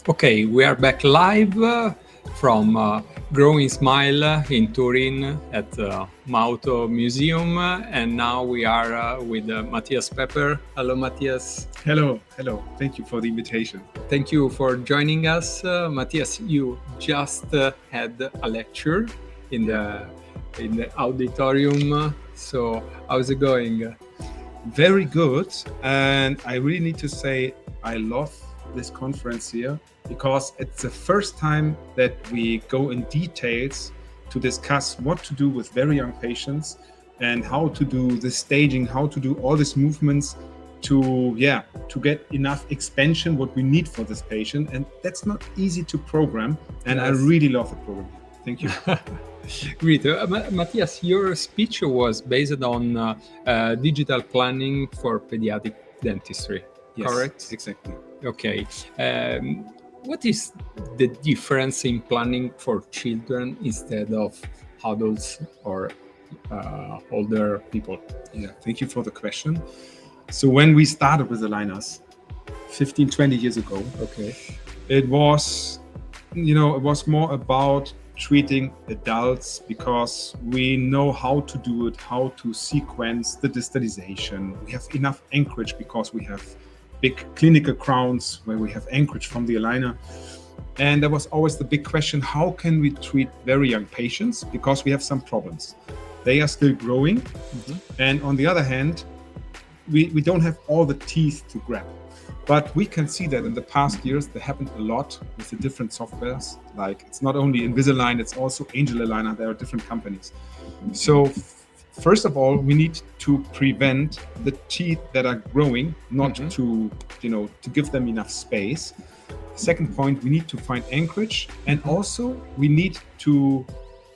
Okay, we are back live from Growing Smile in Turin at Mauto Museum, and now we are with Matthias Peper. Hello, Matthias. Hello. Thank you for the invitation. Thank you for joining us. Matthias, you just had a lecture in the auditorium. So how's it going? Very good. And I really need to say I love this conference here because it's the first time that we go in details to discuss what to do with very young patients and how to do the staging, how to do all these movements to get enough expansion, what we need for this patient. And that's not easy to program. And yes. I really love the program. Thank you. Great. Matthias, your speech was based on digital planning for pediatric dentistry, yes, correct? Exactly. Okay. What is the difference in planning for children instead of adults or older people? Yeah, thank you for the question. So when we started with aligners 15, 20 years ago, okay, it was more about treating adults because we know how to do it, how to sequence the distalization. We have enough anchorage because we have big clinical crowns where we have anchorage from the aligner. And there was always the big question, how can we treat very young patients? Because we have some problems. They are still growing. Mm-hmm. And on the other hand, we don't have all the teeth to grab. But we can see that in the past years, there happened a lot with the different softwares. Like it's not only Invisalign, it's also Angel Aligner. There are different companies. So first of all, we need to prevent the teeth that are growing, not to give them enough space. Second point, we need to find anchorage. And also we need to,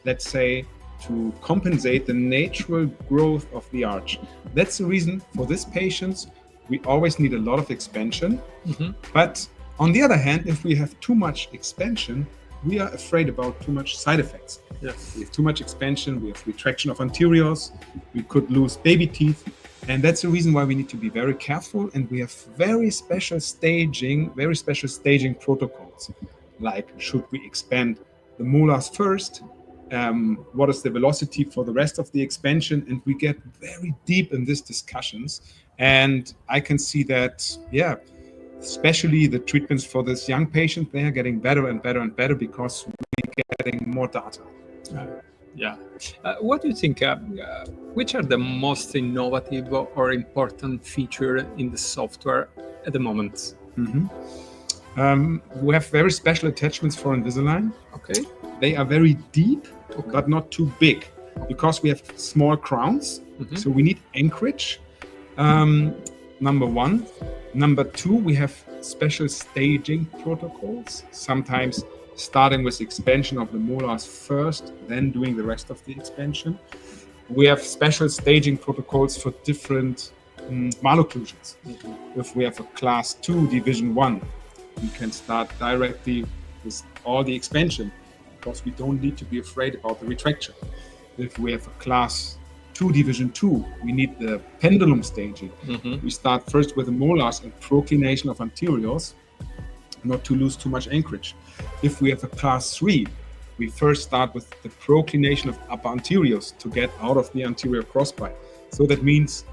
let's say, to compensate the natural growth of the arch. That's the reason for these patients, we always need a lot of expansion. Mm-hmm. But on the other hand, if we have too much expansion, we are afraid about too much side effects. Yes. We have too much expansion, we have retraction of anteriors, we could lose baby teeth. And that's the reason why we need to be very careful. And we have very special staging protocols. Like, should we expand the molars first? What is the velocity for the rest of the expansion? And we get very deep in these discussions. And I can see that, especially the treatments for this young patient, they are getting better and better and better because we're getting more data. What do you think, which are the most innovative or important feature in the software at the moment? Mm-hmm. We have very special attachments for Invisalign. Okay. They are very deep, but not too big because we have small crowns. Mm-hmm. So we need anchorage. Number one. Number two, we have special staging protocols, sometimes starting with expansion of the molars first, then doing the rest of the expansion. We have special staging protocols for different malocclusions. Mm-hmm. If we have a class 2 division 1, we can start directly with all the expansion because we don't need to be afraid about the retraction. If we have a class 2 division 2, we need the pendulum staging. Mm-hmm. We start first with the molars and proclination of anteriors, not to lose too much anchorage. If we have a class 3, we first start with the proclination of upper anteriors to get out of the anterior crossbite. So that means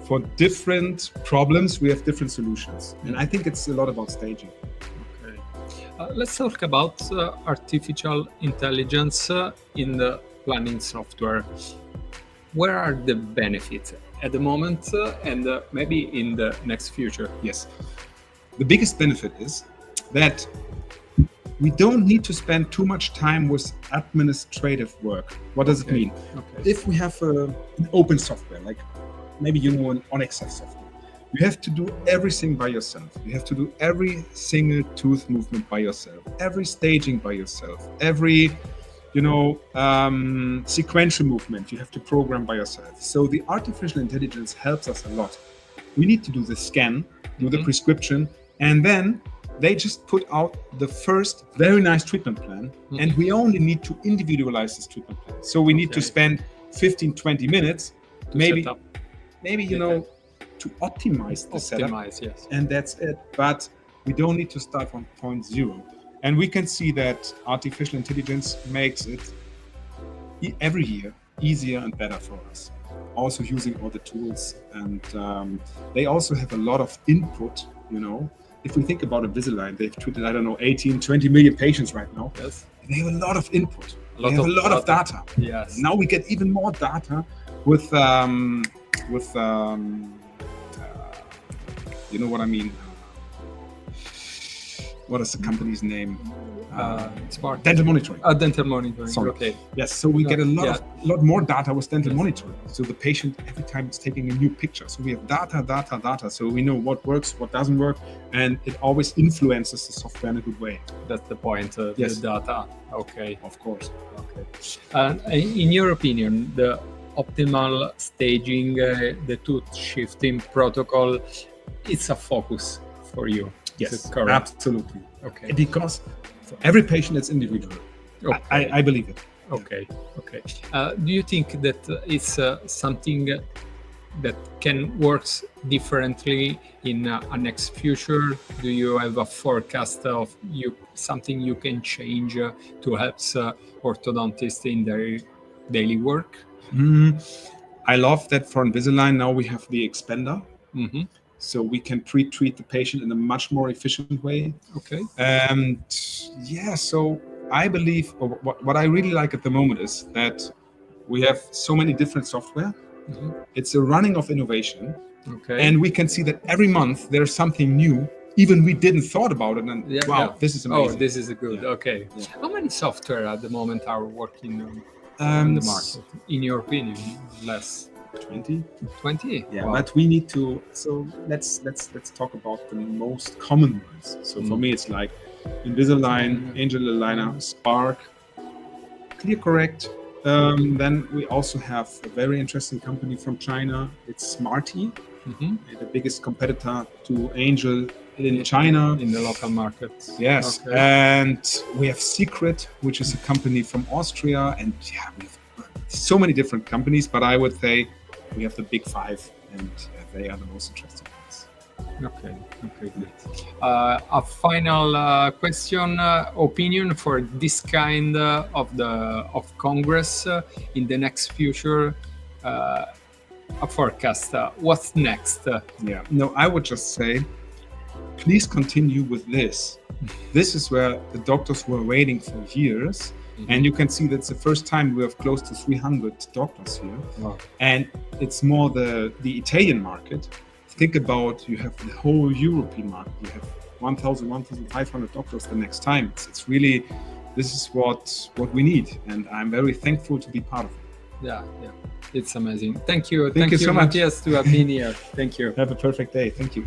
for different problems, we have different solutions. And I think it's a lot about staging. Okay. Let's talk about artificial intelligence in the planning software. Where are the benefits at the moment and maybe in the next future? Yes. The biggest benefit is that we don't need to spend too much time with administrative work. What does it mean? Okay. If we have an open software, like maybe an Onyx software, you have to do everything by yourself. You have to do every single tooth movement by yourself, every staging by yourself, every sequential movement you have to program by yourself. So the artificial intelligence helps us a lot. We need to do the scan, do the prescription, and then they just put out the first very nice treatment plan, and we only need to individualize this treatment plan. So we need to spend 15, 20 minutes, maybe to optimize the setup. Yes. And that's it. But We don't need to start from point zero. And we can see that artificial intelligence makes it every year easier and better for us. Also using all the tools, and they also have a lot of input, you know. If we think about Invisalign, they've treated, I don't know, 18, 20 million patients right now. Yes. They have a lot of input. A They have a lot of data. Yes. Now we get even more data with you know what I mean? What is the company's name? Smart. Dental monitoring. Dental monitoring. Sorry. Okay. Yes, so we get a Yeah. lot more data with dental monitoring. So the patient every time is taking a new picture. So we have data. So we know what works, what doesn't work, and it always influences the software in a good way. That's the point. Yes. The data. Okay. Of course. Okay. In your opinion, the optimal staging, the tooth shifting protocol, it's a focus for you. Is Yes, it correct? absolutely. Okay. Because for every patient, it's individual. Okay. I believe it. Okay. Do you think that it's something that can work differently in a next future? Do you have a forecast of something you can change to help orthodontists in their daily work? I love that for Invisalign now we have the expander. Mm-hmm. So we can pre-treat the patient in a much more efficient way. Okay. And yeah, so I believe what I really like at the moment is that we have so many different software. Mm-hmm. It's a running of innovation. Okay. And we can see that every month there's something new, even we didn't thought about it. And this is amazing. Oh, this is good. Yeah. Okay. Yeah. How many software at the moment are working on the market? In your opinion, less 20. 20? Yeah, Wow. but we need to. So let's talk about the most common ones. So for me, it's like Invisalign, Angel Aligner, Spark, ClearCorrect. Then we also have a very interesting company from China. It's Smarty, the biggest competitor to Angel in China. In the local market. Yes, Okay. and we have Secret, which is a company from Austria, and yeah, we have so many different companies. But I would say we have the big five, and they are the most interesting ones. Okay, good. A final question, opinion for this kind of Congress in the next future. A forecast. What's next? Yeah, no, I would just say, please continue with this. This is where the doctors were waiting for years. And you can see that's the first time we have close to 300 doctors here. Wow. And it's more the Italian market. Think about, you have the whole European market. You have 1,000, 1,500 doctors the next time. It's really, this is what we need. And I'm very thankful to be part of it. Yeah. It's amazing. Thank you. Thank you so much. Matthias, to have been here. Thank you. Have a perfect day. Thank you.